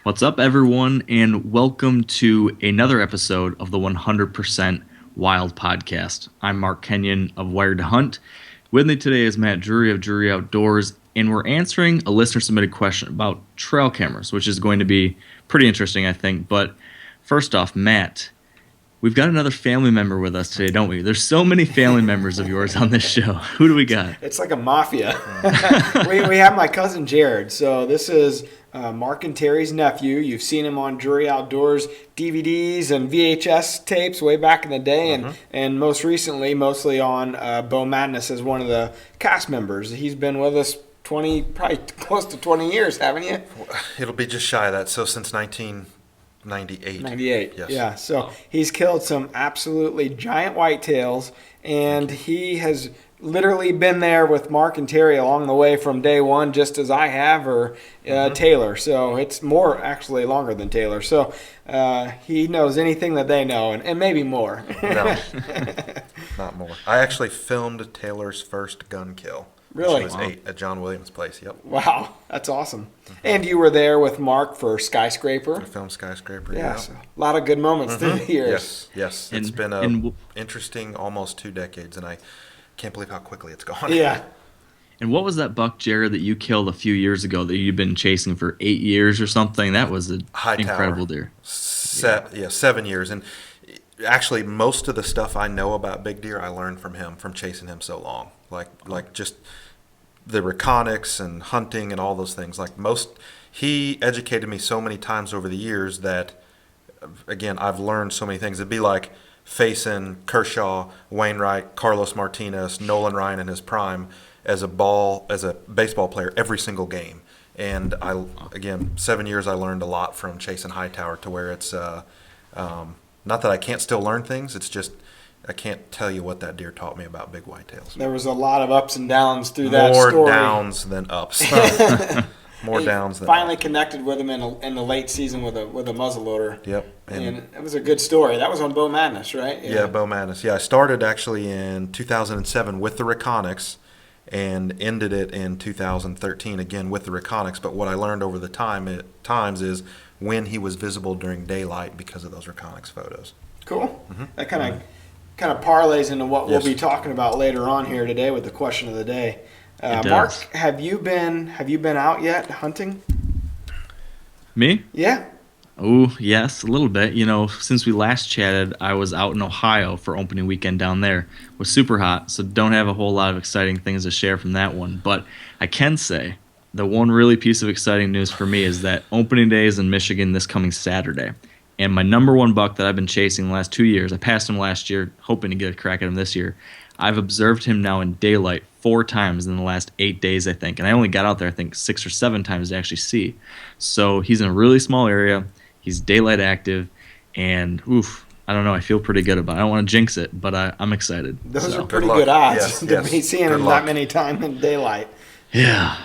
What's up, everyone, and welcome to another episode of the 100% Wild Podcast. I'm Mark Kenyon of Wired to Hunt. With me today is Matt Drury of Drury Outdoors, and we're answering a listener-submitted question about trail cameras, which is going to be pretty interesting, I think. But first off, Matt, we've got another family member with us today, don't we? There's so many family members of yours on this show. Who do we got? It's like a mafia. we have my cousin Jared. So this is Mark and Terry's nephew. You've seen him on Drury Outdoors DVDs and VHS tapes way back in the day, and most recently, mostly on Bow Madness as one of the cast members. He's been with us probably close to 20 years, haven't you? It'll be just shy of that. So since 1998. 98, yes. Yeah. So he's killed some absolutely giant whitetails, and he has literally been there with Mark and Terry along the way from day one, just as I have, or Taylor. So it's more actually longer than Taylor. So he knows anything that they know, and maybe more. No, not more. I actually filmed Taylor's first gun kill. Really? Which was at John Williams' place. Yep. Wow, that's awesome. And you were there with Mark for Skyscraper. I filmed Skyscraper. Yeah, Yeah. so a lot of good moments through the years. Yes. It's been interesting almost 2 decades, and I can't believe how quickly it's gone. Yeah. And what was that buck, Jared, that you killed a few years ago that you've been chasing for 8 years or something? That was an Hightower. incredible deer. 7 years. And actually, most of the stuff I know about big deer, I learned from him, from chasing him so long. Like just the reconics and hunting and all those things. He educated me so many times over the years that, again, I've learned so many things. It'd be like facing Kershaw, Wainwright, Carlos Martinez, Nolan Ryan in his prime as a baseball player every single game. And 7 years I learned a lot from chasing Hightower, to where it's not that I can't still learn things. It's just I can't tell you what that deer taught me about big whitetails. There was a lot of ups and downs through that story. More downs than ups. More downs than finally ups. connected with him in the late season with a muzzleloader. Yep. And it was a good story. That was on Bow Madness, right? Yeah, Bow Madness. Yeah, I started actually in 2007 with the Reconics and ended it in 2013 again with the Reconics. But what I learned over the times is when he was visible during daylight because of those Reconics photos. Cool. That kind of parlays into what we'll Yes. be talking about later on here today with the question of the day. Mark, have you been out yet hunting? Me? Yeah. Oh, yes, a little bit. You know, since we last chatted, I was out in Ohio for opening weekend down there. It was super hot, so don't have a whole lot of exciting things to share from that one. But I can say the one really piece of exciting news for me is that opening day is in Michigan this coming Saturday. And my number one buck that I've been chasing the last 2 years, I passed him last year, hoping to get a crack at him this year. I've observed him now in daylight 4 times in the last 8 days, I think. And I only got out there, I think, 6 or 7 times to actually see. So he's in a really small area. He's daylight active. And, I don't know. I feel pretty good about it. I don't want to jinx it, but I'm excited. Those so. are pretty good odds Yes, to yes. be seeing Good him luck. that many times in daylight. Yeah.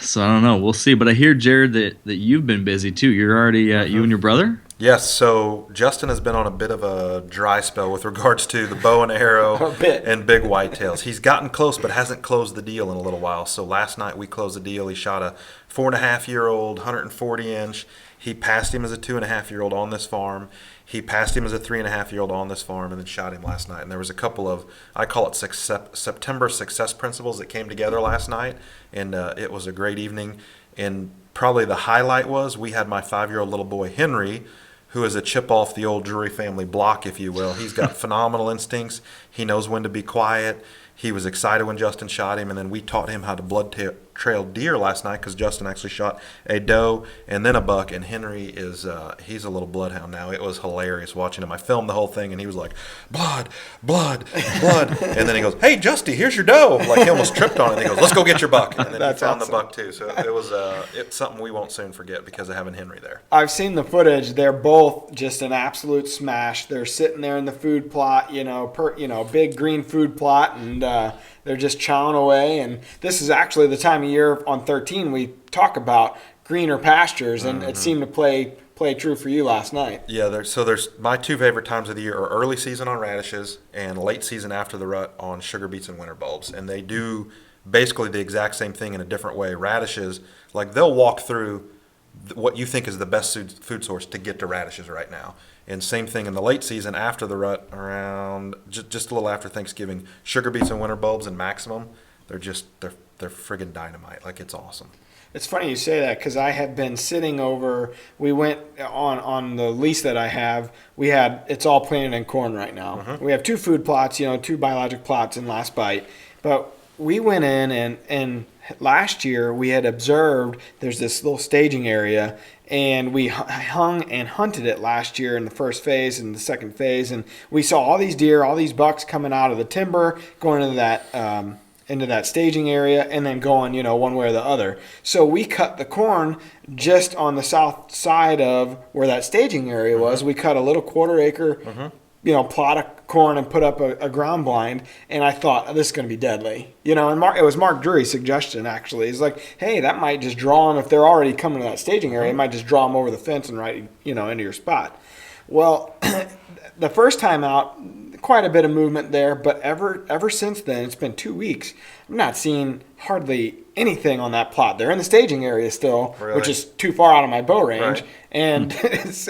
So I don't know. We'll see. But I hear, Jared, that you've been busy, too. You're already, you and your brother? Yes, so Justin has been on a bit of a dry spell with regards to the bow and arrow and big whitetails. He's gotten close but hasn't closed the deal in a little while. So last night we closed the deal. He shot a 4.5-year-old, 140-inch. He passed him as a 2.5-year-old on this farm. He passed him as a 3.5-year-old on this farm, and then shot him last night. And there was a couple of, I call it September success principles that came together last night, and it was a great evening. And probably the highlight was we had my 5-year-old little boy, Henry, who is a chip off the old Drury family block, if you will. He's got phenomenal instincts. He knows when to be quiet. He was excited when Justin shot him, and then we taught him how to trail deer last night because Justin actually shot a doe and then a buck, and Henry is he's a little bloodhound now. It was hilarious watching him. I filmed the whole thing, and he was like, blood, blood, blood. And then he goes, hey, Justy, here's your doe. Like he almost tripped on it. And he goes, let's go get your buck. And then That's he found awesome. the buck too. So it was it's something we won't soon forget because of having Henry there. I've seen the footage. They're both just an absolute smash. They're sitting there in the food plot, big green food plot, and they're just chowing away. And this is actually the time of year on 13 we talk about greener pastures, and it seemed to play true for you last night. Yeah, there's my two favorite times of the year are early season on radishes and late season after the rut on sugar beets and winter bulbs. And they do basically the exact same thing in a different way. Radishes, like they'll walk through what you think is the best food source to get to radishes right now. And same thing in the late season after the rut, around just a little after Thanksgiving. Sugar beets and winter bulbs and maximum, they're friggin' dynamite. Like, it's awesome. It's funny you say that because I have been sitting over. We went on the lease that I have. It's all planted in corn right now. Mm-hmm. We have 2 food plots, 2 biologic plots in Last Bite. But we went in and last year we had observed there's this little staging area, and we hung and hunted it last year in the first phase and the second phase, and we saw all these deer, all these bucks coming out of the timber, going into that staging area, and then going, one way or the other. So we cut the corn just on the south side of where that staging area was. We cut a little 1/4 acre, plot of corn and put up a ground blind. And I thought, this is going to be deadly. And it was Mark Drury's suggestion, actually. He's like, hey, that might just draw them, if they're already coming to that staging area, it might just draw them over the fence and right, into your spot. Well, the first time out, quite a bit of movement there, but ever since then, it's been 2 weeks. I'm not seeing hardly anything on that plot. They're in the staging area still, really? Which is too far out of my bow range, right. and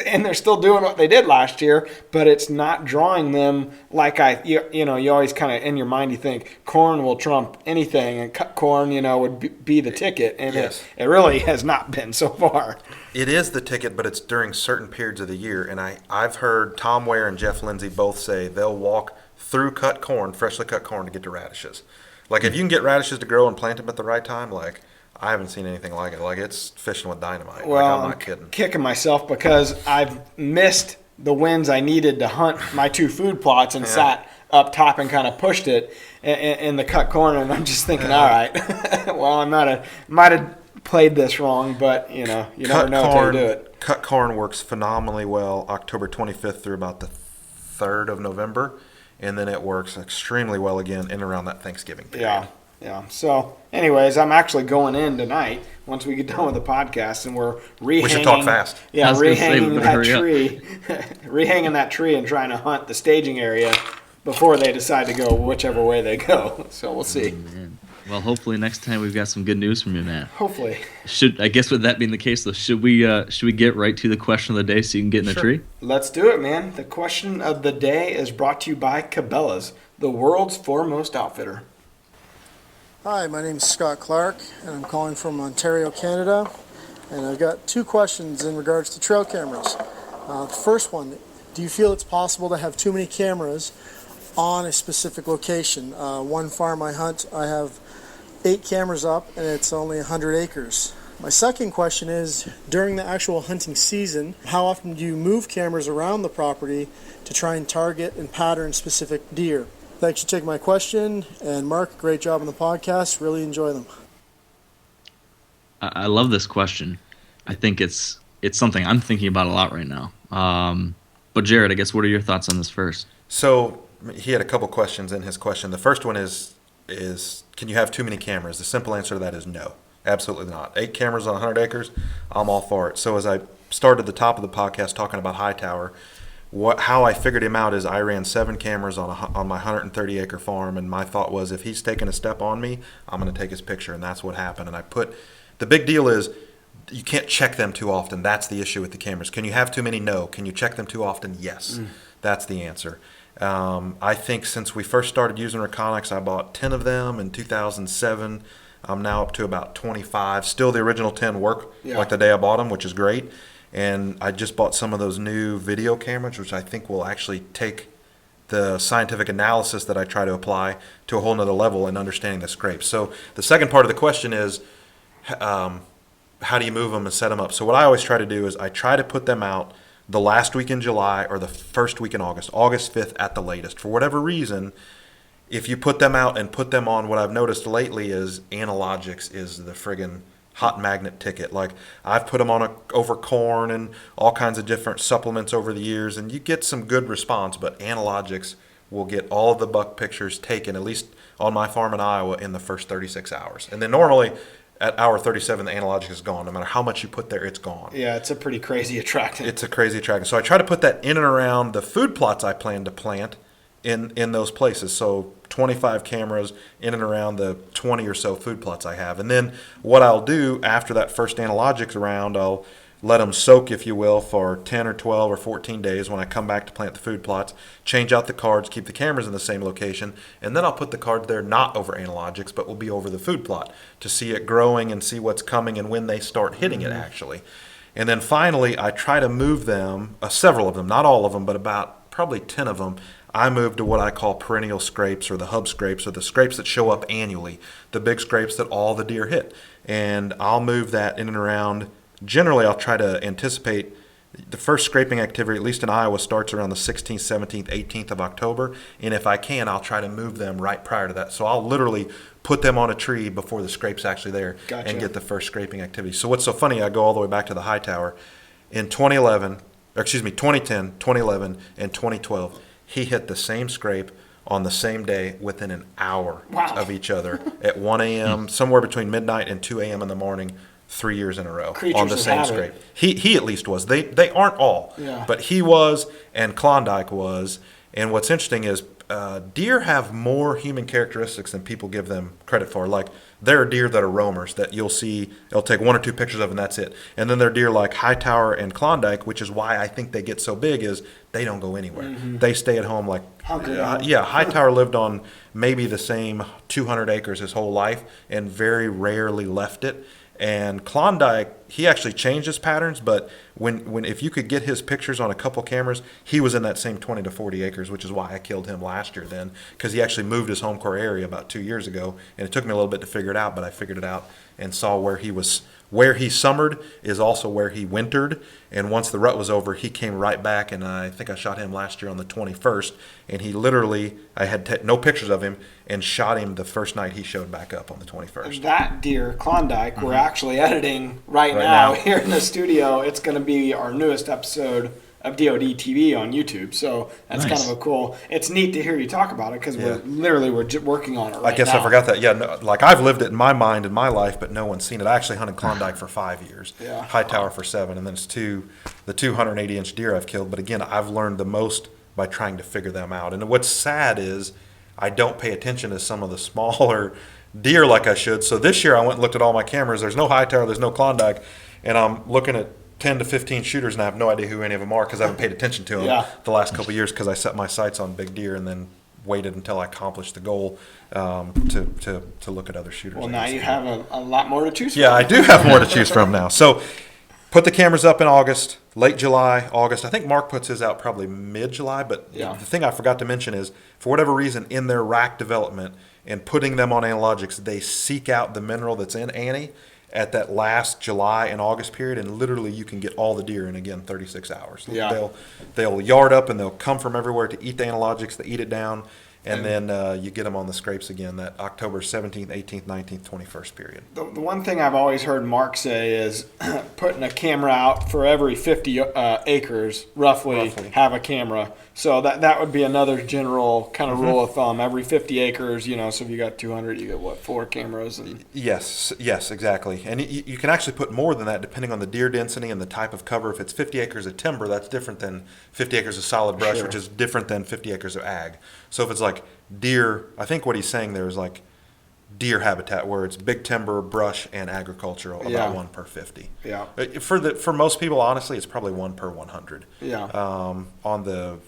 and they're still doing what they did last year, but it's not drawing them like you always kind of in your mind you think corn will trump anything, and cut corn would be the ticket, and yes. it really has not been so far. It is the ticket, but it's during certain periods of the year. And I've heard Tom Ware and Jeff Lindsay both say they'll walk through freshly cut corn to get to radishes. Like, if you can get radishes to grow and plant them at the right time, like, I haven't seen anything like it. Like, it's fishing with dynamite. Well, like, I'm not kidding. Kicking myself because I've missed the wins I needed to hunt my 2 food plots and sat up top and kind of pushed it in the cut corn. And I'm just thinking, all right, well, I might have played this wrong, but you never know until you do it. Cut corn works phenomenally well October 25th through about the 3rd of November, and then it works extremely well again in around that Thanksgiving period. Yeah. So, anyways, I'm actually going in tonight once we get done with the podcast, and we're rehanging. We should talk fast. Yeah, rehanging that tree, rehanging that tree, and trying to hunt the staging area before they decide to go whichever way they go. So we'll see. Man. Well, hopefully next time we've got some good news from you, Matt. Hopefully. I guess with that being the case, though, should we get right to the question of the day so you can get in the tree? Let's do it, man. The question of the day is brought to you by Cabela's, the world's foremost outfitter. Hi, my name is Scott Clark, and I'm calling from Ontario, Canada. And I've got 2 questions in regards to trail cameras. The first one, do you feel it's possible to have too many cameras on a specific location? One farm I hunt, I have 8 cameras up, and it's only 100 acres. My second question is, during the actual hunting season, how often do you move cameras around the property to try and target and pattern specific deer? Thanks for taking my question, and Mark, great job on the podcast. Really enjoy them. I love this question. I think it's something I'm thinking about a lot right now. But Jared, I guess, what are your thoughts on this first? So he had a couple questions in his question. The first one is can you have too many cameras? The simple answer to that is no, absolutely not. 8 cameras on 100 acres, I'm all for it. So as I started the top of the podcast talking about Hightower, how I figured him out is I ran 7 cameras on my 130-acre farm, and my thought was, if he's taking a step on me, I'm going to take his picture, and that's what happened. And the big deal is you can't check them too often. That's the issue with the cameras. Can you have too many? No. Can you check them too often? Yes. That's the answer. I think since we first started using Reconyx, I bought 10 of them in 2007. I'm now up to about 25. Still, the original 10 work like the day I bought them, which is great. And I just bought some of those new video cameras, which I think will actually take the scientific analysis that I try to apply to a whole nother level in understanding the scrapes. So the second part of the question is, how do you move them and set them up? So what I always try to do is I try to put them out the last week in July or the first week in August 5th at the latest. For whatever reason, if you put them out and put them on, what I've noticed lately is analogics is the friggin' hot magnet ticket. Like, I've put them on over corn and all kinds of different supplements over the years, and you get some good response, but analogics will get all of the buck pictures taken, at least on my farm in Iowa, in the first 36 hours. And then normally at hour 37, the analogic is gone. No matter how much you put there, it's gone. Yeah, it's a pretty crazy attractant. It's a crazy attractant. So I try to put that in and around the food plots I plan to plant in those places. So 25 cameras in and around the 20 or so food plots I have. And then what I'll do after that first analogics round, I'll let them soak, if you will, for 10 or 12 or 14 days when I come back to plant the food plots, change out the cards, keep the cameras in the same location, and then I'll put the cards there not over analogics, but will be over the food plot to see it growing and see what's coming and when they start hitting it actually. And then finally, I try to move them, several of them, not all of them, but about probably 10 of them, I move to what I call perennial scrapes or the hub scrapes or the scrapes that show up annually, the big scrapes that all the deer hit. And I'll move that in and around. Generally, I'll try to anticipate the first scraping activity, at least in Iowa, starts around the 16th, 17th, 18th of October. And if I can, I'll try to move them right prior to that. So I'll literally put them on a tree before the scrape's actually there and get the first scraping activity. So what's so funny, I go all the way back to the Hightower. In 2010, 2011, and 2012, he hit the same scrape on the same day within an hour of each other at 1 a.m., somewhere between midnight and 2 a.m. in the morning. 3 years in a row on the same scrape. He at least was. They aren't all, but he was, and Klondike was. And what's interesting is deer have more human characteristics than people give them credit for. Like there are deer that are roamers that you'll see. They'll take 1 or 2 pictures of and that's it. And then there are deer like Hightower and Klondike, which is why I think they get so big. Is they don't go anywhere. They stay at home. Like Hightower lived on maybe the same 200 acres his whole life and very rarely left it. And Klondike, he actually changed his patterns, but when if you could get his pictures on a couple cameras, he was in that same 20 to 40 acres, which is why I killed him last year then, because he actually moved his home core area about 2 years ago, and it took me a little bit to figure it out, but I figured it out and saw where he summered is also where he wintered, and once the rut was over, he came right back, and I think I shot him last year on the 21st, and he literally, I had no pictures of him, and shot him the first night he showed back up on the 21st. That deer, Klondike, we're actually editing right now here in the studio. It's going to be our newest episode of DoD TV on YouTube, so that's kind of a cool. It's neat to hear you talk about it because we're working on it right now. I guess I forgot that. Yeah, no, like I've lived it in my mind in my life, but no one's seen it. I actually hunted Klondike for 5 years, Hightower for 7, and then it's the 280-inch deer I've killed. But again, I've learned the most by trying to figure them out. And what's sad is I don't pay attention to some of the smaller deer like I should. So this year I went and looked at all my cameras. There's no Hightower, there's no Klondike, and I'm looking at 10 to 15 shooters, and I have no idea who any of them are because I haven't paid attention to them the last couple of years because I set my sights on big deer and then waited until I accomplished the goal to look at other shooters. Well, now you have a lot more to choose from. Yeah, I do have more to choose from now. So put the cameras up in August, late July, August. I think Mark puts his out probably mid-July, but the thing I forgot to mention is, for whatever reason, in their rack development and putting them on analogics, they seek out the mineral that's in Annie at that last July and August period, and literally you can get all the deer in, again, 36 hours. They'll yard up and they'll come from everywhere to eat the analogics. They eat it down, and then you get them on the scrapes again, that October 17th, 18th, 19th, 21st period. The one thing I've always heard Mark say is putting a camera out for every 50 acres, roughly have a camera. So that would be another general kind of rule of thumb. Every 50 acres, so if you got 200, you get 4 cameras? Yes, exactly. And you can actually put more than that depending on the deer density and the type of cover. If it's 50 acres of timber, that's different than 50 acres of solid brush, which is different than 50 acres of ag. So if it's like deer, I think what he's saying there is like deer habitat where it's big timber, brush, and agricultural, about 1 per 50. Yeah. For most people, honestly, it's probably 1 per 100. Yeah. On the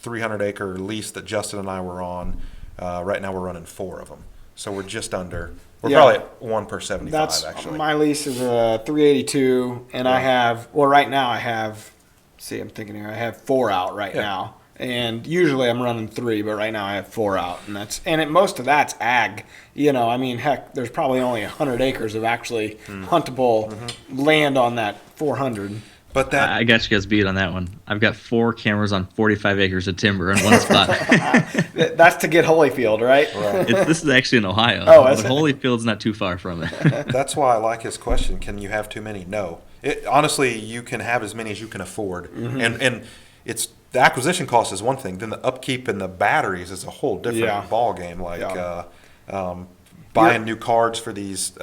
300-acre lease that Justin and I were on, right now we're running 4 of them. So we're just under. We're probably at 1 per 75, actually. My lease is a 382, and I have, right now I have, I'm thinking here, I have 4 out right now. And usually I'm running 3, but right now I have 4 out, and most of that's ag. Heck, there's probably only 100 acres of actually huntable land on that 400. But I got you guys beat on that one. I've got 4 cameras on 45 acres of timber in one spot. That's to get Holyfield, right? This is actually in Ohio. But Holyfield's not too far from it. That's why I like his question. Can you have too many? No. Honestly, you can have as many as you can afford, and it's. The acquisition cost is one thing. Then the upkeep and the batteries is a whole different ball game. Like buying new cards for these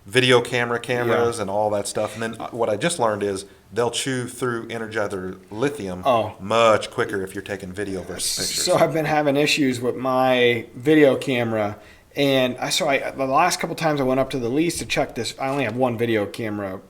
video cameras and all that stuff. And then what I just learned is they'll chew through Energizer lithium much quicker if you're taking video versus pictures. So I've been having issues with my video camera. And the last couple times I went up to the lease to check this, I only have one video camera.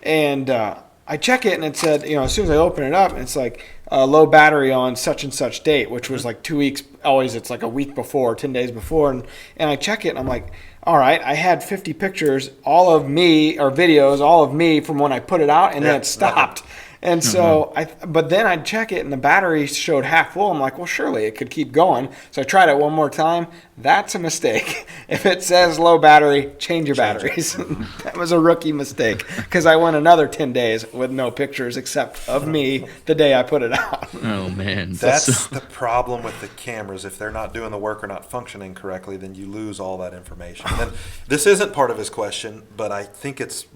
And I check it, and it said, as soon as I open it up, it's like low battery on such and such date, which was like 2 weeks. Always it's like a week before, 10 days before. And I check it, and I'm like, all right, I had 50 pictures, all of me, or videos, all of me from when I put it out, and then it stopped. And so, but then I'd check it, and the battery showed half full. I'm like, well, surely it could keep going. So I tried it one more time. That's a mistake. If it says low battery, change your batteries. That was a rookie mistake, because I went another 10 days with no pictures except of me the day I put it out. Oh, man. That's the problem with the cameras. If they're not doing the work or not functioning correctly, then you lose all that information. And then, this isn't part of his question, but I think it's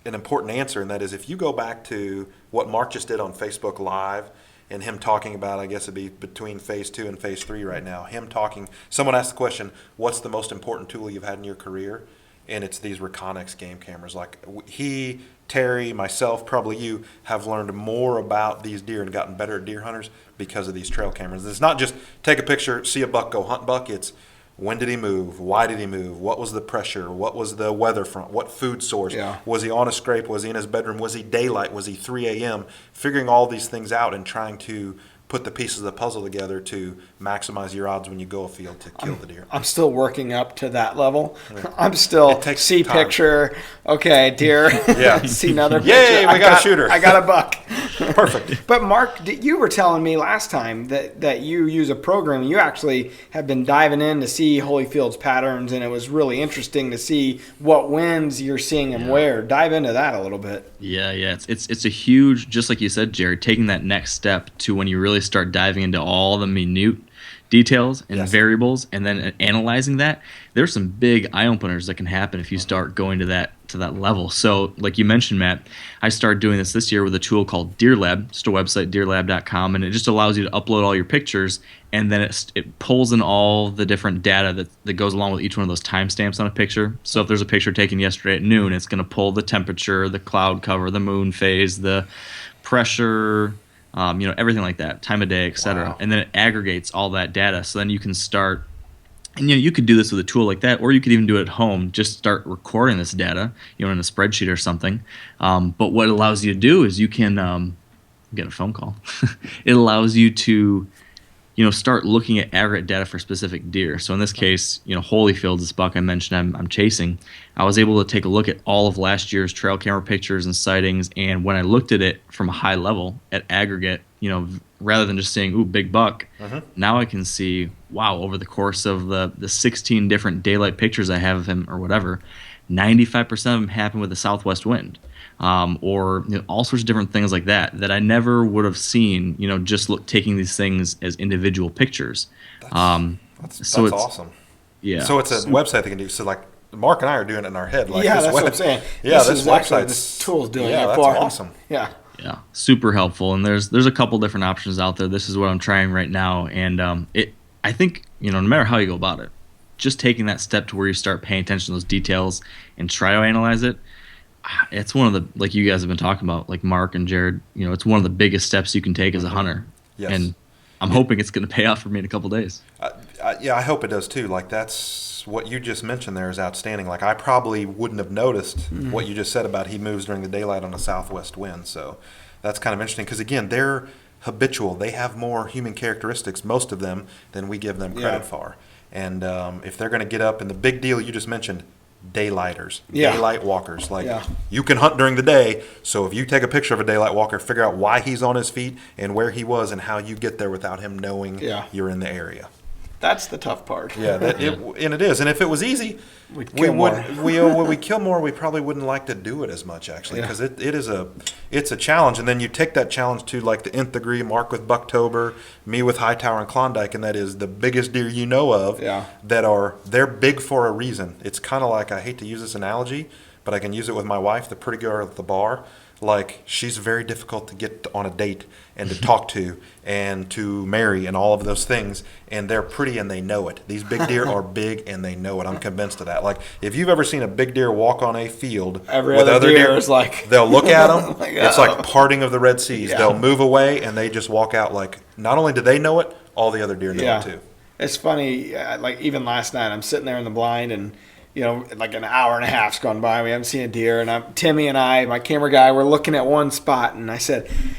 an important answer, and that is if you go back to what Mark just did on Facebook Live and him talking about, I guess it'd be between phase 2 and phase 3 right now, someone asked the question, what's the most important tool you've had in your career? And it's these Reconyx game cameras. Like he, Terry, myself, probably you, have learned more about these deer and gotten better at deer hunters because of these trail cameras. It's not just take a picture, see a buck, go hunt buck. It's when did he move? Why did he move? What was the pressure? What was the weather front? What food source? Yeah. Was he on a scrape? Was he in his bedroom? Was he daylight? Was he 3 a.m.? Figuring all these things out and trying to put the pieces of the puzzle together to maximize your odds when you go afield to kill the deer. I'm still working up to that level. I'm still see time. Picture. Okay, deer. Yeah. See another picture. Yay, we got a shooter. I got a buck. Perfect. But Mark, you were telling me last time that you use a program. You actually have been diving in to see Holyfield's patterns, and it was really interesting to see what winds you're seeing and where. Dive into that a little bit. Yeah. It's a huge, just like you said, Jared, taking that next step to when you really start diving into all the minute details and variables, and then analyzing that. There's some big eye openers that can happen if you start going to that level. So, like you mentioned, Matt, I started doing this year with a tool called Deer Lab, just a website, deerlab.com, and it just allows you to upload all your pictures, and then it pulls in all the different data that goes along with each one of those timestamps on a picture. So if there's a picture taken yesterday at noon, it's going to pull the temperature, the cloud cover, the moon phase, the pressure, everything like that, time of day, etc. Wow. And then it aggregates all that data. So then you can start, and you could do this with a tool like that, or you could even do it at home. Just start recording this data, in a spreadsheet or something. But what it allows you to do is you can get a phone call. It allows you to, start looking at aggregate data for specific deer. So in this case, Holyfield, this buck I mentioned I'm chasing, I was able to take a look at all of last year's trail camera pictures and sightings, and when I looked at it from a high level at aggregate, rather than just saying, ooh, big buck, now I can see, wow, over the course of the 16 different daylight pictures I have of him or whatever, 95% of them happen with a southwest wind. Or all sorts of different things like that I never would have seen, just taking these things as individual pictures. That's awesome. Yeah. So it's a website they can do. So like Mark and I are doing it in our head. Like that's what I'm saying. Yeah, this website, this tool's doing it. That's awesome. Yeah. Yeah, super helpful. And there's a couple different options out there. This is what I'm trying right now, and I think no matter how you go about it, just taking that step to where you start paying attention to those details and try to analyze it. It's one of the, like you guys have been talking about, like Mark and Jared, it's one of the biggest steps you can take as a hunter. Yes. And I'm hoping it's going to pay off for me in a couple days. I hope it does too. Like that's what you just mentioned there is outstanding. Like I probably wouldn't have noticed what you just said about he moves during the daylight on a southwest wind. So that's kind of interesting because again, they're habitual. They have more human characteristics, most of them, than we give them credit for. And if they're going to get up, and the big deal you just mentioned, daylighters, daylight walkers. Like you can hunt during the day, so if you take a picture of a daylight walker, figure out why he's on his feet and where he was and how you get there without him knowing you're in the area. That's the tough part. And it is. And if it was easy, we kill more. We probably wouldn't like to do it as much actually, because it's a challenge. And then you take that challenge to like the nth degree. Mark with Bucktober, me with Hightower and Klondike, and that is the biggest deer you know of. They're big for a reason. It's kind of like, I hate to use this analogy, but I can use it with my wife, the pretty girl at the bar. like she's very difficult to get on a date and to talk to and to marry and all of those things, and they're pretty and they know it. These big deer are big and they know it. I'm convinced of that. Like if you've ever seen a big deer walk on a field Every with other other deer deer, is like they'll look at them. like, It's like parting of the Red Seas. Yeah. They'll move away and they just walk out like not only do they know it, all the other deer know it too. It's funny, like even last night, I'm sitting there in the blind and, like an hour and a half's gone by. We haven't seen a deer. And Timmy and I, my camera guy, we're looking at one spot. And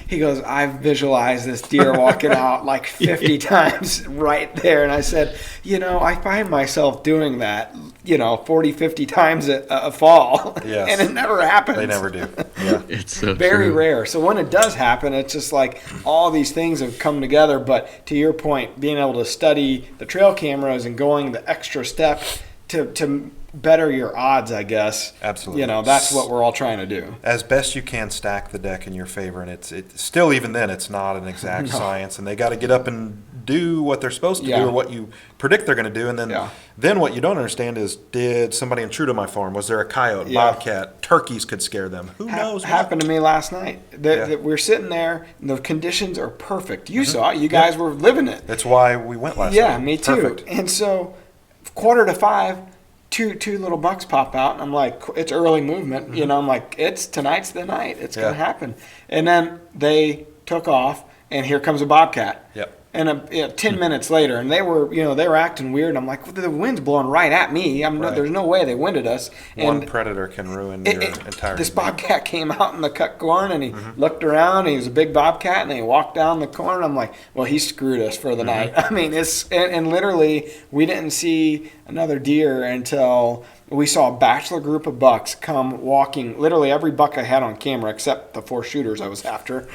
he goes, I've visualized this deer walking out like 50 times right there. And I said, I find myself doing that, 40, 50 times a fall. Yes. And it never happens. They never do. Yeah. It's so Very true. rare. So when it does happen, it's just like all these things have come together. But to your point, being able to study the trail cameras and going the extra step to better your odds, I guess. Absolutely. That's what we're all trying to do. As best you can stack the deck in your favor, and it's still, even then, it's not an exact science, and they got to get up and do what they're supposed to do or what you predict they're going to do, and then what you don't understand is, did somebody intrude on my farm? Was there a coyote, bobcat, turkeys could scare them? Who knows? Happened to me last night. We're sitting there, and the conditions are perfect. You saw it. You guys were living it. That's why we went last night. Yeah, me too. Perfect. And so, 4:45. Two little bucks pop out, and I'm like, it's early movement. I'm like, tonight's the night. It's gonna happen. And then they took off, and here comes a bobcat. Yep. And 10 minutes later, and they were acting weird. And I'm like, well, the wind's blowing right at me. Right. There's no way they winded us. One predator can ruin your entire. This bobcat came out in the cut corn, and he looked around. And he was a big bobcat, and he walked down the corn. I'm like, well, he screwed us for the night. I mean, and literally, we didn't see another deer until we saw a bachelor group of bucks come walking. Literally every buck I had on camera, except the 4 shooters I was after,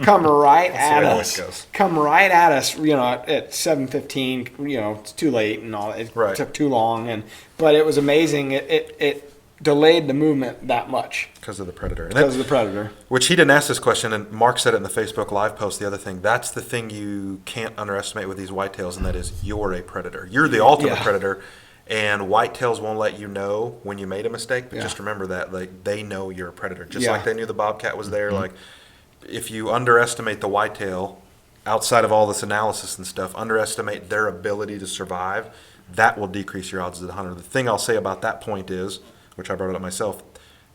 come right at us. Come right at us. At 7:15. It's too late and all. It took too long, but it was amazing. It delayed the movement that much because of the predator. Because of the predator. Which he didn't ask this question, and Mark said it in the Facebook Live post. The other thing, that's the thing you can't underestimate with these whitetails, and that is you're a predator. You're the ultimate predator. And whitetails won't let you know when you made a mistake, but just remember that they know you're a predator. Just like they knew the bobcat was there. Like if you underestimate the whitetail, outside of all this analysis and stuff, underestimate their ability to survive, that will decrease your odds as a hunter. The thing I'll say about that point is, which I brought it up myself,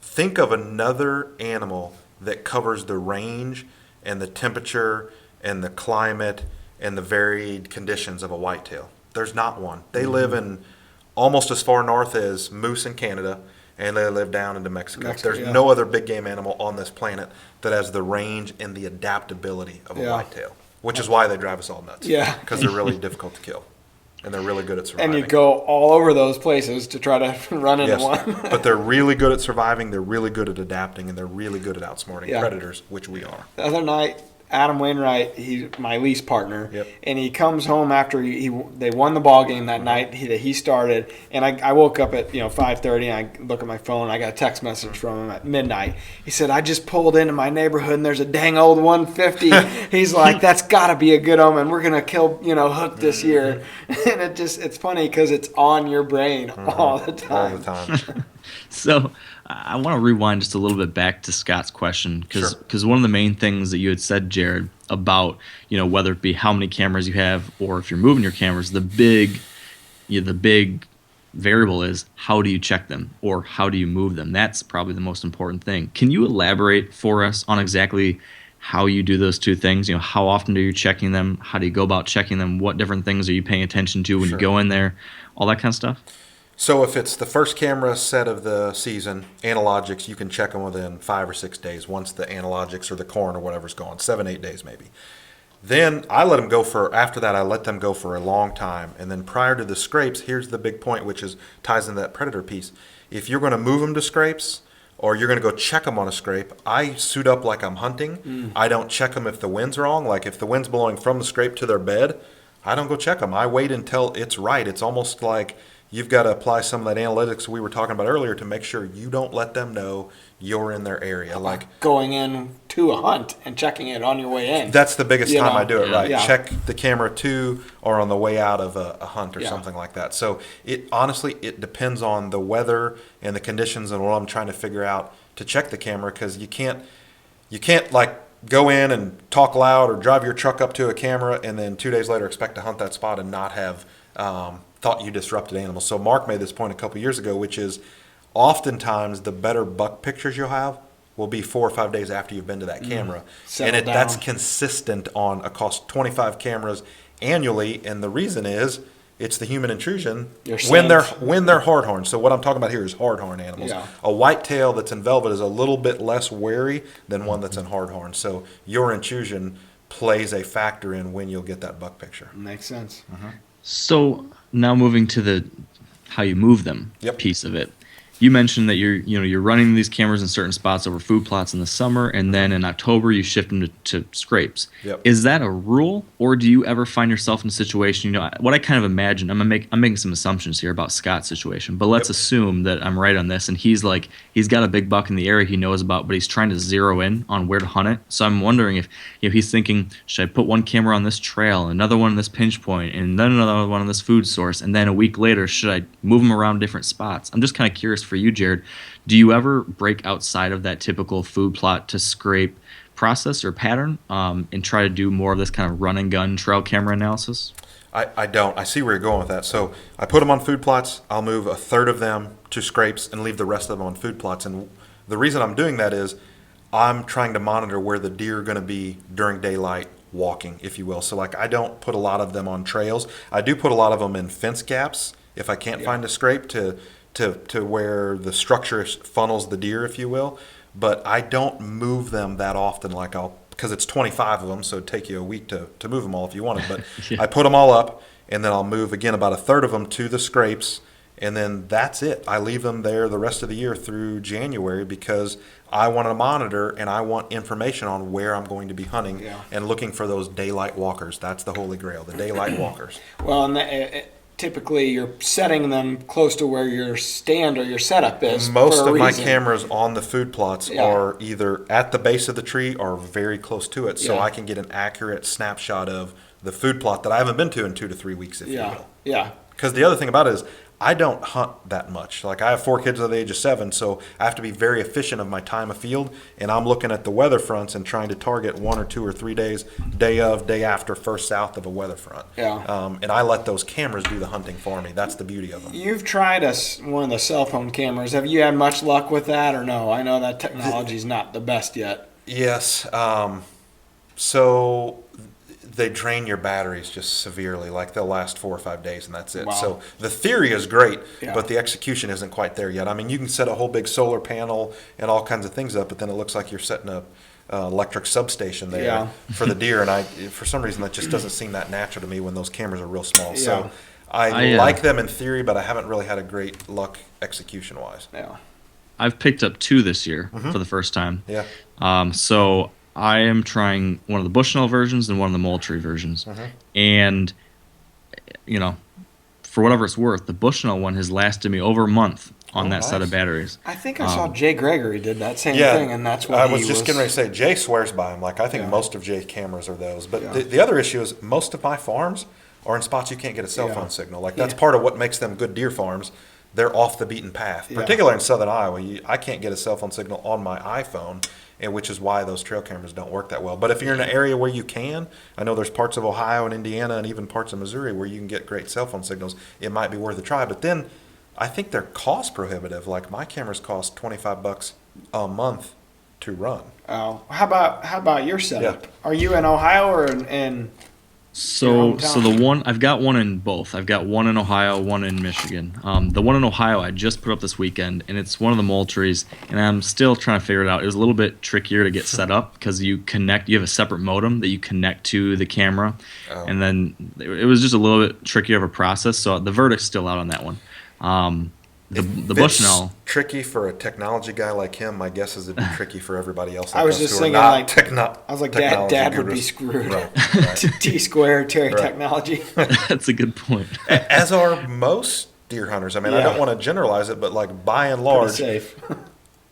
think of another animal that covers the range and the temperature and the climate and the varied conditions of a whitetail. There's not one. They live in almost as far north as moose in Canada, and they live down into Mexico. There's no other big game animal on this planet that has the range and the adaptability of a whitetail, which is why they drive us all nuts. Yeah. Because they're really difficult to kill, and they're really good at surviving. And you go all over those places to try to run into one. But they're really good at surviving, they're really good at adapting, and they're really good at outsmarting predators, which we are. The other night, Adam Wainwright, he's my lease partner, and he comes home after they won the ball game that night that he started, and I woke up at 5:30 and I look at my phone. I got a text message from him at midnight. He said, I just pulled into my neighborhood and there's a dang old 150. He's like, that's got to be a good omen. We're gonna kill Hook this year, and it's funny because it's on your brain all the time. All the time. So I want to rewind just a little bit back to Scott's question because one of the main things that you had said, Jared, about whether it be how many cameras you have or if you're moving your cameras, the big variable is how do you check them or how do you move them. That's probably the most important thing. Can you elaborate for us on exactly how you do those two things? How often are you checking them? How do you go about checking them? What different things are you paying attention to when you go in there? All that kind of stuff. So if it's the first camera set of the season, analogics, you can check them within 5 or 6 days once the analogics or the corn or whatever's gone, 7, 8 days maybe. Then I let them go after that I let them go for a long time. And then prior to the scrapes, here's the big point, which ties into that predator piece. If you're going to move them to scrapes or you're going to go check them on a scrape, I suit up like I'm hunting. I don't check them if the wind's wrong. Like if the wind's blowing from the scrape to their bed, I don't go check them. I wait until it's right. It's almost like you've got to apply some of that analytics we were talking about earlier to make sure you don't let them know you're in their area. Like going in to a hunt and checking it on your way in. That's the biggest time I do it, right? Yeah. Check the camera to or on the way out of a hunt or something like that. So it honestly, it depends on the weather and the conditions and what I'm trying to figure out. to check the camera, because you can't like go in and talk loud or drive your truck up to a camera and then 2 days later expect to hunt that spot and not have thought you disrupted animals. So Mark made this point a couple years ago, which is oftentimes the better buck pictures you'll have will be 4 or 5 days after you've been to that camera. And that's consistent on across 25 cameras annually. And the reason is it's the human intrusion when they're hardhorn. So what I'm talking about here is hardhorn animals. Yeah. A whitetail that's in velvet is a little bit less wary than one that's in hardhorn. So your intrusion plays a factor in when you'll get that buck picture. Makes sense. So now moving to the how you move them piece of it. You mentioned that you're running these cameras in certain spots over food plots in the summer, and then in October you shift them to scrapes. Yep. Is that a rule, or do you ever find yourself in a situation? What I kind of imagine. I'm making some assumptions here about Scott's situation, but let's assume that I'm right on this, and he's got a big buck in the area he knows about, but he's trying to zero in on where to hunt it. So I'm wondering if he's thinking, should I put one camera on this trail, another one on this pinch point, and then another one on this food source, and then a week later should I move them around different spots? I'm just kind of curious for you, Jared, do you ever break outside of that typical food plot to scrape process or pattern and try to do more of this kind of run and gun trail camera analysis? I don't. I see where you're going with that. So I put them on food plots. I'll move a third of them to scrapes and leave the rest of them on food plots. And the reason I'm doing that is I'm trying to monitor where the deer are going to be during daylight walking, if you will. So like I don't put a lot of them on trails. I do put a lot of them in fence gaps if I can't find a scrape to where the structure funnels the deer, if you will. But I don't move them that often, because it's 25 of them, so it'd take you a week to move them all if you wanted. But I put them all up, and then I'll move, again, about a third of them to the scrapes, and then that's it. I leave them there the rest of the year through January because I want to monitor and I want information on where I'm going to be hunting and looking for those daylight walkers. That's the holy grail, the daylight walkers. Well, and typically you're setting them close to where your stand or your setup is. Most of my cameras on the food plots are either at the base of the tree or very close to it, so I can get an accurate snapshot of the food plot that I haven't been to in 2 to 3 weeks, if you will. Yeah. Because the other thing about it is I don't hunt that much. Like I have 4 kids at the age of 7, so I have to be very efficient of my time of field, and I'm looking at the weather fronts and trying to target 1 or 2 or 3 days, day of, day after, first south of a weather front. Yeah. And I let those cameras do the hunting for me. That's the beauty of them. You've tried one of the cell phone cameras. Have you had much luck with that or no? I know that technology's not the best yet. Yes. So they drain your batteries just severely. Like they'll last 4 or 5 days and that's it. Wow. So the theory is great, but the execution isn't quite there yet. I mean, you can set a whole big solar panel and all kinds of things up, but then it looks like you're setting a electric substation there for the deer. And for some reason, that just doesn't seem that natural to me when those cameras are real small. So I like them in theory, but I haven't really had a great luck execution-wise. Yeah. I've picked up 2 this year for the first time. Yeah. So I am trying one of the Bushnell versions and one of the Moultrie versions. And, for whatever it's worth, the Bushnell one has lasted me over a month on that set of batteries. I think I saw Jay Gregory did that same thing, and that's what I was just getting ready to say. Jay swears by them. Like I think most of Jay's cameras are those. But the other issue is most of my farms are in spots you can't get a cell phone signal. Like that's part of what makes them good deer farms. They're off the beaten path, particularly in southern Iowa. I can't get a cell phone signal on my iPhone, and which is why those trail cameras don't work that well. But if you're in an area where you can, I know there's parts of Ohio and Indiana and even parts of Missouri where you can get great cell phone signals, it might be worth a try. But then I think they're cost prohibitive. Like my cameras cost $25 a month to run. Oh, how about your setup? Are you in Ohio or in So the one I've got one in both. I've got one in Ohio, one in Michigan. The one in Ohio I just put up this weekend, and it's one of the Moultries, and I'm still trying to figure it out. It was a little bit trickier to get set up because you have a separate modem that you connect to the camera, and then it was just a little bit trickier of a process. So the verdict's still out on that one. The Bushnell. Tricky for a technology guy like him. My guess is it'd be tricky for everybody else. I was just thinking Dad would be screwed. Right. T-squared Terry Technology. That's a good point. As are most deer hunters. I mean, I don't want to generalize it, but like by and large, safe.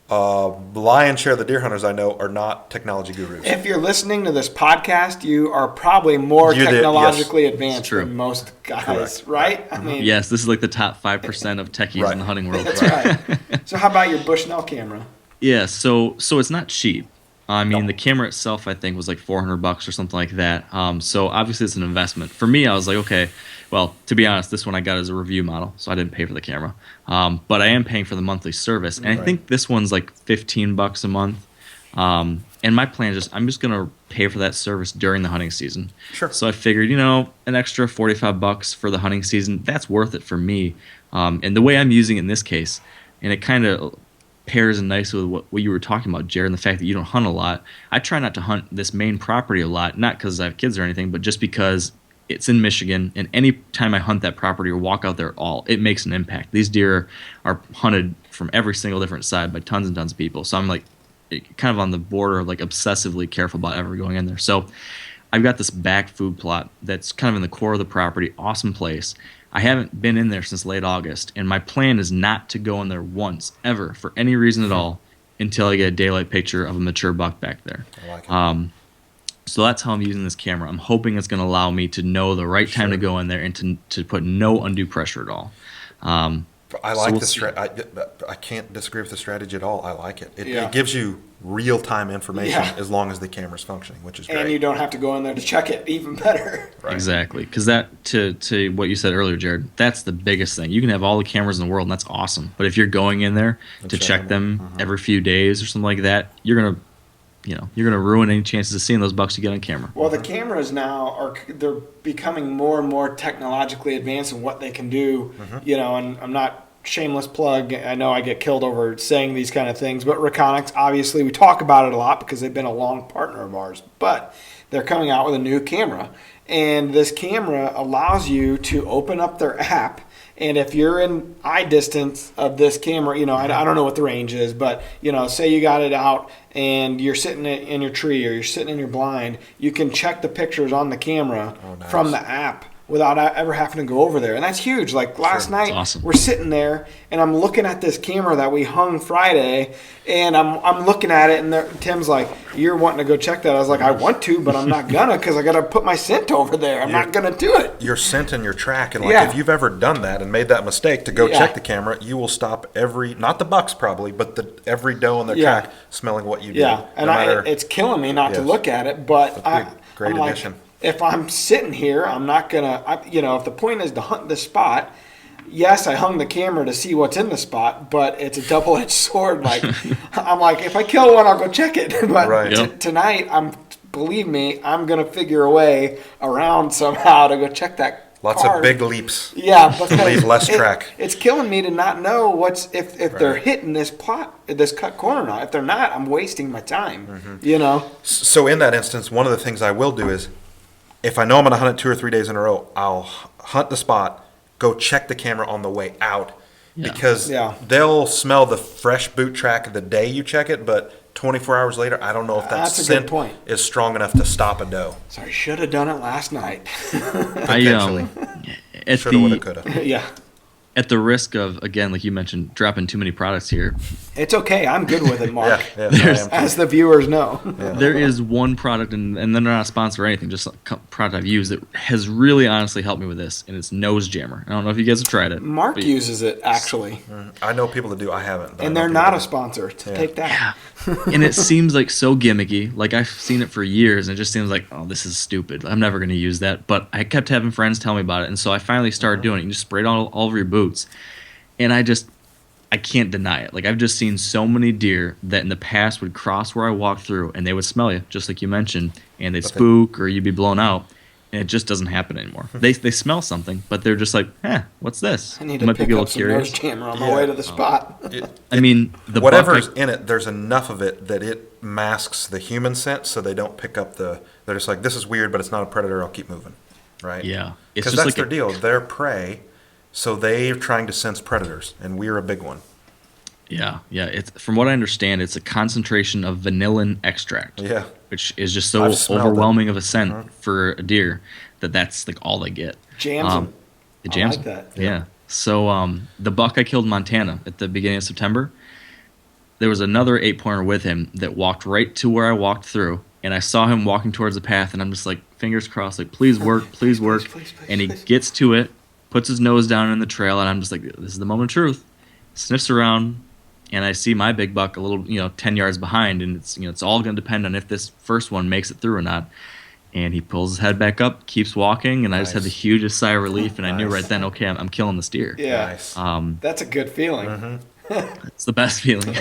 Lion's share of the deer hunters I know are not technology gurus. If you're listening to this podcast, you are probably more technologically advanced than most guys, right? I mean, yes, this is like the top 5% of techies in the hunting world. That's right. So how about your Bushnell camera? Yeah, so it's not cheap. I mean, No. the camera itself, I think, was like $400 or something like that. So obviously, it's an investment. For me, I was like, okay, well, to be honest, this one I got as a review model, so I didn't pay for the camera. But I am paying for the monthly service, and I Right. think this one's like $15 a month. And my plan is just I'm just gonna pay for that service during the hunting season. Sure. So I figured, an extra $45 for the hunting season, that's worth it for me. And the way I'm using it in this case, and it kind of pairs in nicely with what you were talking about, Jared, and the fact that you don't hunt a lot. I try not to hunt this main property a lot, not because I have kids or anything, but just because it's in Michigan, and any time I hunt that property or walk out there at all, it makes an impact. These deer are hunted from every single different side by tons and tons of people. So I'm like kind of on the border of like obsessively careful about ever going in there. So I've got this back food plot that's kind of in the core of the property, awesome place. I haven't been in there since late August, and my plan is not to go in there once, ever, for any reason at all, until I get a daylight picture of a mature buck back there. I like it. So that's how I'm using this camera. I'm hoping it's going to allow me to know the right time to go in there and to put no undue pressure at all. I so like we'll the see. I can't disagree with the strategy at all. I like it. It, Yeah. it gives you real time information Yeah. as long as the camera's functioning, which is great. And you don't have to go in there to check it. Even better. Right. Exactly, because that to what you said earlier, Jared, that's the biggest thing. You can have all the cameras in the world, and that's awesome. But if you're going in there to check check them. them every few days or something like that, you're gonna ruin any chances of seeing those bucks you get on camera. Well, the cameras now they're becoming more and more technologically advanced in what they can do. And I'm not shameless plug. I know I get killed over saying these kind of things, but Reconics, obviously, we talk about it a lot because they've been a long partner of ours. But they're coming out with a new camera, and this camera allows you to open up their app. And if you're in eye distance of this camera, I don't know what the range is, but say you got it out and you're sitting in your tree or you're sitting in your blind, you can check the pictures on the camera nice. from the app without ever having to go over there. And that's huge. Like last night, awesome. we're sitting there and I'm looking at this camera that we hung Friday, and I'm looking at it, and Tim's like, "You're wanting to go check that?" I was like, "I want to, but I'm not gonna because I got to put my scent over there. I'm not gonna do it." Your scent and your track, and Yeah. if you've ever done that and made that mistake to go Yeah. check the camera, you will stop not the bucks probably, but every doe on their Yeah. track smelling what you Yeah, did. and no matter, it's killing me not to Yes. look at it, but It's a great I'm like, addition. if I'm sitting here, I'm not gonna, if the point is to hunt the spot, yes, I hung the camera to see what's in the spot, but it's a double-edged sword. Like, I'm like, if I kill one, I'll go check it. But Right. Yep. tonight, believe me, I'm gonna figure a way around somehow to go check that. Lots card. of big leaps. Yeah, because Leave less track. It's killing me to not know if they're Right. hitting this cut corner or not. If they're not, I'm wasting my time. So in that instance, one of the things I will do is, if I know I'm going to hunt it 2 or 3 days in a row, I'll hunt the spot, go check the camera on the way out, Yeah. because Yeah. they'll smell the fresh boot track the day you check it, but 24 hours later, I don't know if that That's a good scent point. is strong enough to stop a doe. So I should have done it last night. I at Shoulda, woulda, the coulda. Yeah. at the risk of, again, like you mentioned, dropping too many products here, It's okay. I'm good with it, Mark. Yeah, I There's- am too. As the viewers know. there is one product, and they're not a sponsor or anything, just a product I've used that has really honestly helped me with this, and it's Nose Jammer. I don't know if you guys have tried it. Mark but- uses it, actually. I know people that do. I haven't. but I And know they're people not that a do. sponsor. So Yeah. take that. And it seems like so gimmicky. Like I've seen it for years, and it just seems like, oh, this is stupid. I'm never going to use that. But I kept having friends tell me about it, and so I finally started doing it. You just spray it all over your boots, and I can't deny it. Like I've just seen so many deer that in the past would cross where I walked through, and they would smell you, just like you mentioned, and they'd But they- spook or you'd be blown out. And it just doesn't happen anymore. They smell something, but they're just like, what's this? I need You to pick a up little some nose jammer on my Yeah. way to the spot. I mean, the Whatever's buck in it, there's enough of it that it masks the human scent, so they don't pick up they're just like, this is weird, but it's not a predator, I'll keep moving. Right? Yeah. It's Because just that's like their deal. They're prey, so they're trying to sense predators, and we're a big one. Yeah. It's from what I understand, it's a concentration of vanillin extract. Yeah. Which is just so I've smelled overwhelming of a scent for a deer that's like all they get. Jams them. It I jams like them. that. Yeah. So the buck I killed in Montana at the beginning of September, there was another 8-pointer with him that walked right to where I walked through, and I saw him walking towards the path, and I'm just like, fingers crossed, like, please work, please work. please, And he please. gets to it, puts his nose down in the trail, and I'm just like, this is the moment of truth. Sniffs around, and I see my big buck a little, 10 yards behind, and it's all going to depend on if this first one makes it through or not. And he pulls his head back up, keeps walking, and I just had the hugest sigh of relief, and I knew right then, okay, I'm killing the steer. Yeah, Nice. That's a good feeling. It's the best feeling.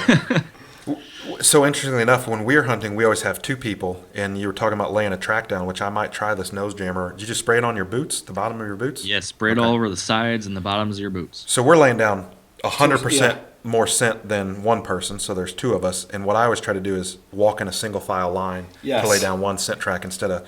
So interestingly enough, when we're hunting, we always have two people, and you were talking about laying a track down, which I might try this nose jammer. Did you just spray it on your boots, the bottom of your boots? Yeah, spray it all over the sides and the bottoms of your boots. So we're laying down 100% Yeah. more scent than one person, so there's two of us. And what I always try to do is walk in a single file line Yes. to lay down one scent track instead of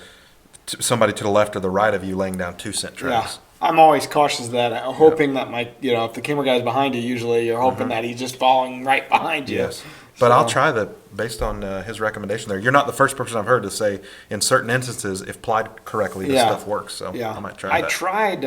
somebody to the left or the right of you laying down two scent Yeah. tracks. I'm always cautious of that, hoping that if the camera guy's behind you, usually you're hoping that he's just following right behind you. Yes. But I'll So- try that based on his recommendation there. You're not the first person I've heard to say in certain instances, if applied correctly, this Yeah. stuff works. So Yeah, I might try I that. tried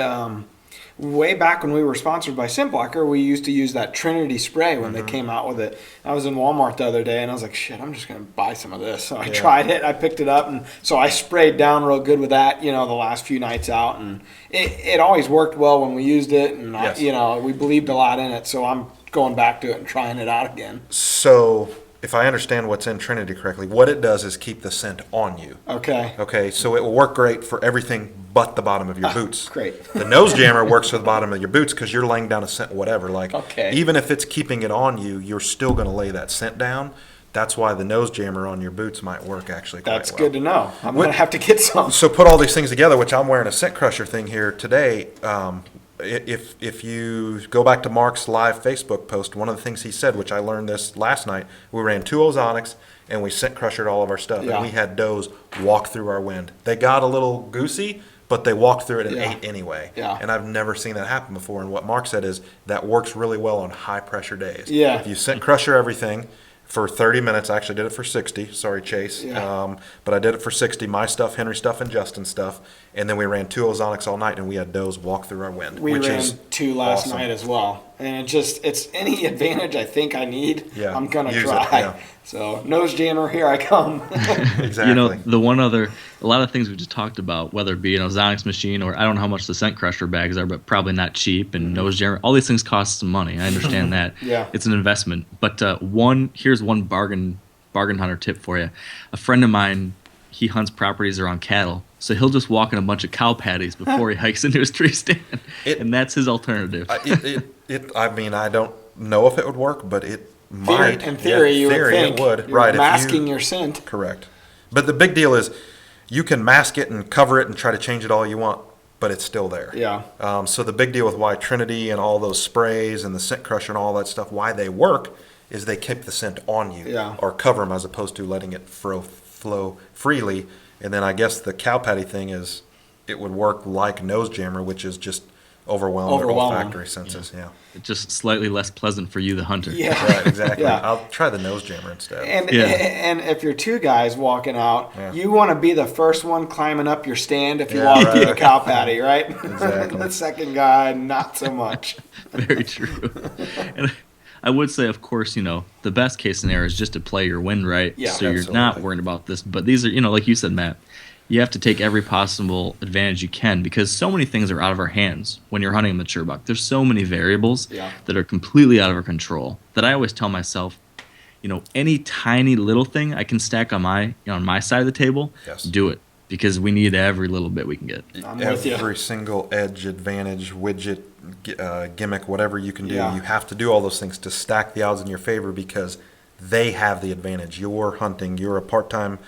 way back when we were sponsored by Scentblocker. We used to use that Trinity spray when they came out with it. I was in Walmart the other day and I was like, "Shit, I'm just gonna buy some of this." So I tried it. I picked it up, and so I sprayed down real good with that. The last few nights out, and it always worked well when we used it, and Yes. we believed a lot in it. So I'm going back to it and trying it out again. So if I understand what's in Trinity correctly, what it does is keep the scent on you. Okay. Okay, so it will work great for everything but the bottom of your boots. Great. The nose jammer works for the bottom of your boots because you're laying down a scent, whatever. Like, Okay. even if it's keeping it on you, you're still going to lay that scent down. That's why the nose jammer on your boots might work actually quite That's well. good to know. I'm gonna have to get some. So put all these things together, which I'm wearing a scent crusher thing here today. If you go back to Mark's live Facebook post, one of the things he said, which I learned this last night, we ran 2 ozonics and we scent crushed all of our stuff, Yeah. and we had does walk through our wind. They got a little goosey, but they walked through it and Yeah. ate anyway. Yeah. And I've never seen that happen before. And what Mark said is that works really well on high pressure days. Yeah. If you scent crusher everything for 30 minutes, I actually did it for 60. Sorry, Chase. Yeah. But I did it for 60. My stuff, Henry stuff, and Justin's stuff. And then we ran 2 ozonics all night, and we had does walk through our wind, We which ran is 2 last awesome. night as well, and it's any advantage I think I need. Yeah, I'm gonna use it, try. yeah. So nose jammer, here I come. Exactly. A lot of things we just talked about, whether it be an ozonics machine or I don't know how much the scent crusher bags are, but probably not cheap, and nose jammer, all these things cost some money. I understand that. Yeah. It's an investment. But here's one bargain hunter tip for you. A friend of mine, he hunts properties around cattle, so he'll just walk in a bunch of cow patties before he hikes into his tree stand, and that's his alternative. I mean, I don't know if it would work, but it might. In theory, Yeah, you would think it would. you're Right. if masking you- your scent. Correct. But the big deal is you can mask it and cover it and try to change it all you want, but it's still there. Yeah. So the big deal with why Trinity and all those sprays and the scent crusher and all that stuff, why they work, is they keep the scent on you, Yeah. or cover them, as opposed to letting it flow freely. And then I guess the cow patty thing is it would work like nose jammer, which is just overwhelm their Overwhelm 'em. olfactory senses. Yeah. It's just slightly less pleasant for you, the hunter. Yeah. Right, exactly. Yeah. I'll try the nose jammer instead. And Yeah. and if you're 2 guys walking out, Yeah. you want to be the first one climbing up your stand if you Yeah, walk right. through the cow patty, right? Exactly. The second guy, not so much. Very true. And I would say, of course, the best case scenario is just to play your wind right, Yeah. so you're not Absolutely. worried about this. But these are, like you said, Matt, you have to take every possible advantage you can because so many things are out of our hands when you're hunting a mature buck. There's so many variables Yeah. that are completely out of our control that I always tell myself, any tiny little thing I can stack on my side of the table, Yes. do it because we need every little bit we can get. I'm with you. Every single edge, advantage, widget, gimmick, whatever you can do, Yeah. you have to do all those things to stack the odds in your favor because they have the advantage. You're hunting. You're a part-time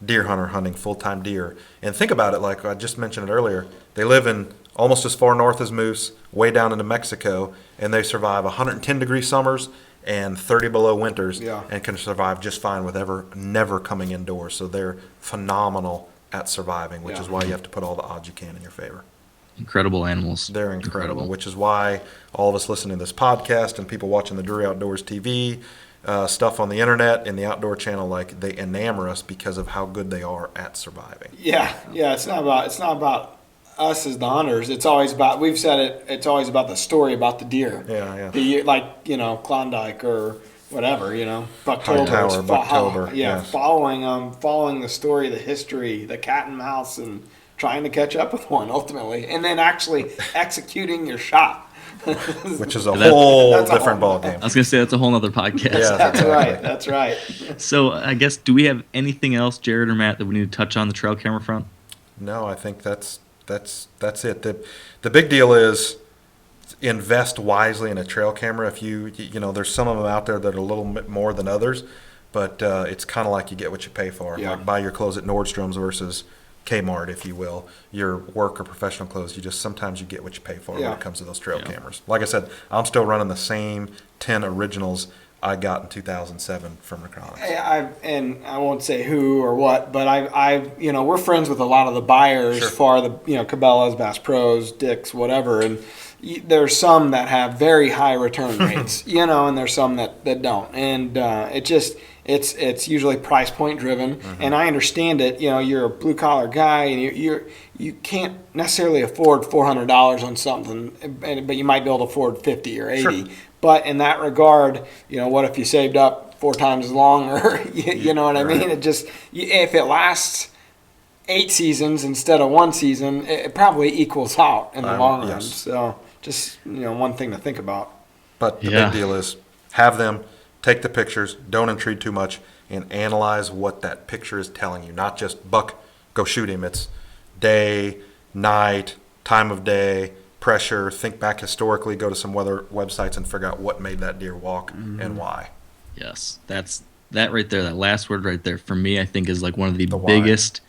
deer hunter hunting full-time deer. And think about it, like I just mentioned it earlier, they live in almost as far north as moose, way down into Mexico, and they survive 110-degree summers and 30 below winters, Yeah. and can survive just fine with never coming indoors. So they're phenomenal at surviving, which Yeah. is why you have to put all the odds you can in your favor. Incredible animals. They're incredible, which is why all of us listening to this podcast and people watching the Drury Outdoors TV stuff on the internet and the Outdoor Channel, like they enamor us because of how good they are at surviving. Yeah. It's not about us as the hunters. It's always about, we've said it, it's always about the story about the deer. Yeah. Klondike or whatever, Bucktober. Hightower, It's Bucktober, Yeah, yes. following the story, the history, the cat and mouse, and trying to catch up with one ultimately, and then actually executing your shot. which is a whole That's a different whole- ball game. I was gonna say that's a whole nother podcast. Yeah. That's Exactly. right. That's right. So I guess, do we have anything else, Jared or Matt, that we need to touch on the trail camera front? No, I think that's it. The big deal is invest wisely in a trail camera. If you know, there's some of them out there that are a little bit more than others, but it's kind of like you get what you pay for. Yeah. Like buy your clothes at Nordstrom's versus Kmart, if you will. Your work or professional clothes, sometimes you get what you pay for when Yeah. it comes to those trail cameras. Like I said, I'm still running the same 10 originals I got in 2007 from Recron. And I won't say who or what, but we're friends with a lot of the buyers Sure. for the Cabela's, Bass Pros, Dick's, whatever, and there's some that have very high return rates, and there's some that don't, and it's usually price point driven, and I understand it. You're a blue collar guy, and you can't necessarily afford $400 on something, but you might be able to afford 50 or 80. Sure. But in that regard, what if you saved up 4 times as long, or you know what I mean? It just, if it lasts 8 seasons instead of 1 season, it probably equals out in the long run. Yes. So just one thing to think about. But the Yeah. big deal is have them take the pictures, don't intrude too much, and analyze what that picture is telling you. Not just buck, go shoot him. It's day, night, time of day, pressure. Think back historically, go to some weather websites and figure out what made that deer walk and why. Yes, that right there. That last word right there, for me, I think is like one of the The why. biggest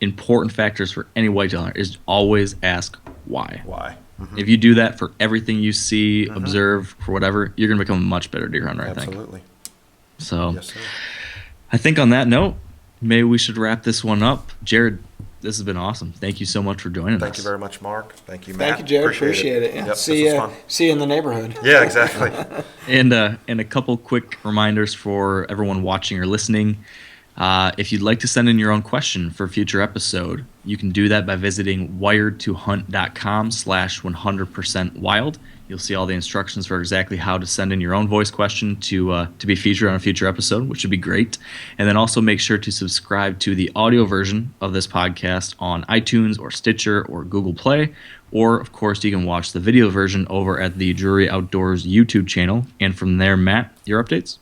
important factors for any whitetail hunter is always ask why. Why? If you do that for everything you see, observe, for whatever, you're going to become a much better deer hunter, I think. Absolutely. So Yes, sir. I think on that note, maybe we should wrap this one up. Jared, this has been awesome. Thank you so much for joining us. Thank you very much, Mark. Thank you, Matt. Thank you, Jared. Appreciate it. Yeah. Yep, See this was you. fun. See you in the neighborhood. Yeah, exactly. And a couple quick reminders for everyone watching or listening. If you'd like to send in your own question for a future episode, you can do that by visiting wiredtohunt.com/100%wild. You'll see all the instructions for exactly how to send in your own voice question to be featured on a future episode, which would be great. And then also make sure to subscribe to the audio version of this podcast on iTunes or Stitcher or Google Play. Or, of course, you can watch the video version over at the Drury Outdoors YouTube channel. And from there, Matt, your updates?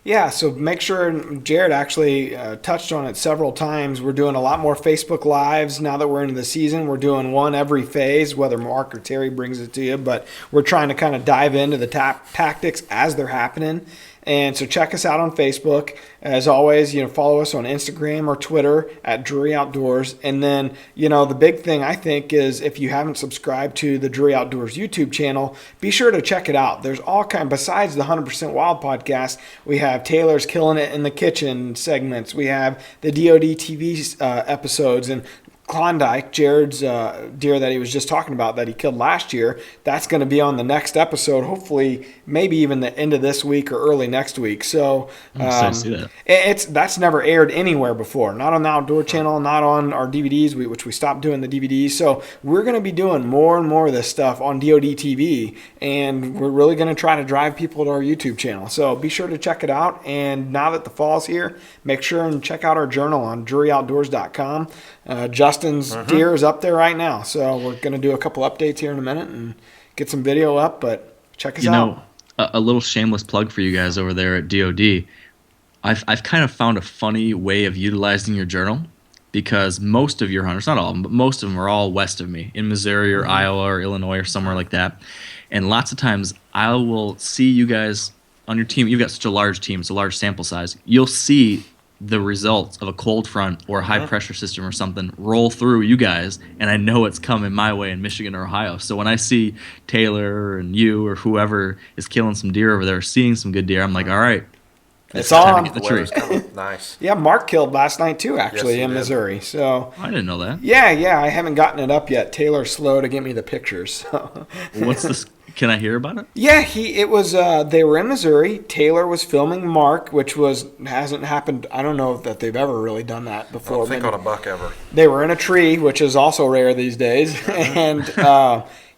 Yeah, so make sure, Jared actually touched on it several times. We're doing a lot more Facebook Lives now that we're into the season. We're doing one every phase, whether Mark or Terry brings it to you, but we're trying to kind of dive into the tactics as they're happening. And so check us out on Facebook. As always, follow us on Instagram or Twitter at Drury Outdoors. And then, the big thing I think is if you haven't subscribed to the Drury Outdoors YouTube channel, be sure to check it out. There's all besides the 100% Wild podcast, we have Taylor's Killing It in the Kitchen segments. We have the DOD TV episodes, and Klondike, Jared's deer that he was just talking about that he killed last year, that's going to be on the next episode, hopefully maybe even the end of this week or early next week. So I'm excited to see that. that's never aired anywhere before, not on the Outdoor channel, not on our DVDs, which we stopped doing the DVDs. So we're going to be doing more and more of this stuff on DOD TV, and we're really going to try to drive people to our YouTube channel. So be sure to check it out. And now that the fall's here, make sure and check out our journal on druryoutdoors.com. Justin's deer is up there right now, so we're going to do a couple updates here in a minute and get some video up, but check us out. A little shameless plug for you guys over there at DOD. I've kind of found a funny way of utilizing your journal, because most of your hunters, not all of them, but most of them are all west of me, in Missouri or Iowa or Illinois or somewhere like that. And lots of times I will see you guys on your team. You've got such a large team, it's a large sample size. You'll see the results of a cold front or a high pressure system or something roll through you guys, and I know it's coming my way in Michigan or Ohio. So when I see Taylor and you or whoever is killing some deer over there, seeing some good deer, I'm like, all right, It's on. Get the tree. Weather's coming. Nice. Yeah, Mark killed last night too, actually, Yes, he in did. Missouri. So I didn't know that. yeah, I haven't gotten it up yet. Taylor's slow to get me the pictures. So. What's this? Can I hear about it? Yeah, they were in Missouri. Taylor was filming Mark, which hasn't happened. I don't know that they've ever really done that I before. don't think Maybe- on a buck ever. They were in a tree, which is also rare these days, and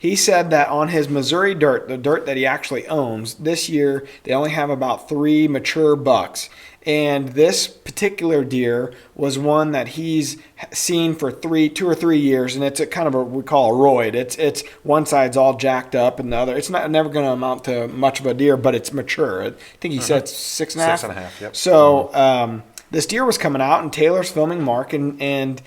He said that on his Missouri dirt, the dirt that he actually owns, this year they only have about 3 mature bucks. And this particular deer was one that he's seen for 2 or 3 years, and it's a kind of a we call a roid. It's one side's all jacked up, and the other it's never going to amount to much of a deer, but it's mature. I think he said 6.5. 6.5. Yep. So this deer was coming out, and Taylor's filming Mark, and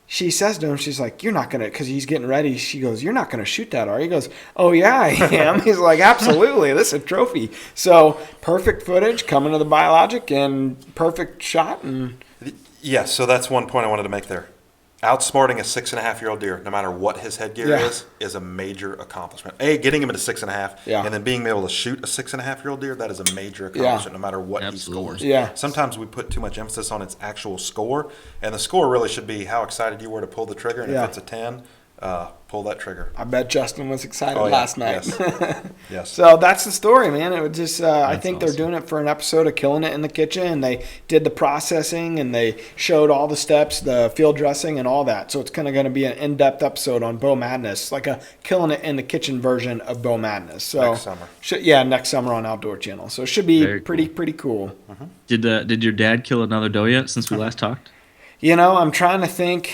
she says to him, she's like, "You're not going to," because he's getting ready. She goes, "You're not going to shoot that, are you?" He goes, "Oh, yeah, I am." He's like, "Absolutely. This is a trophy." So perfect footage coming to the biologic and perfect shot. And Yes, so that's one point I wanted to make there. Outsmarting a 6.5-year-old deer, no matter what his headgear Yeah. is a major accomplishment. Getting him into 6.5, Yeah. and then being able to shoot a 6.5-year-old deer, that is a major accomplishment, no matter what Absolutely. he scores. Yeah. Sometimes we put too much emphasis on its actual score, and the score really should be how excited you were to pull the trigger, and Yeah. if it's a 10, pull that trigger. I bet Justin was excited Oh, yeah. last night. Yes. Yes. So that's the story, man. It was just I think they're awesome. doing it for an episode of Killing It in the Kitchen, and they did the processing and they showed all the steps, the field dressing, and all that. So it's kind of going to be an in-depth episode on Bow Madness, like a Killing It in the Kitchen version of Bow Madness. So Next summer. next summer on Outdoor Channel. So it should be Very pretty cool. Did your dad kill another doe yet since we last talked? You know, I'm trying to think.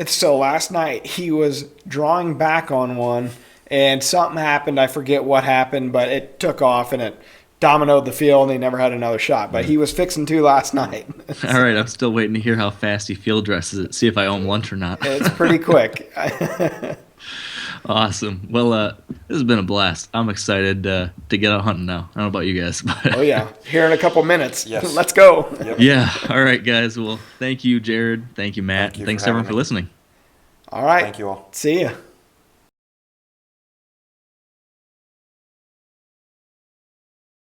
So last night he was drawing back on one, and something happened. I forget what happened, but it took off and it dominoed the field, and he never had another shot. But he was fixing to last night. All right, I'm still waiting to hear how fast he field dresses it, see if I owe him lunch or not. It's pretty quick. Awesome. Well, this has been a blast. I'm excited to get out hunting now. I don't know about you guys, but Oh, yeah. Here in a couple minutes. Yes. Let's go. Yep. yeah. All right, guys. Well, thank you, Jared. Thank you, Matt. Thank you Thanks for everyone having for me. listening. All right. Thank you all. See ya.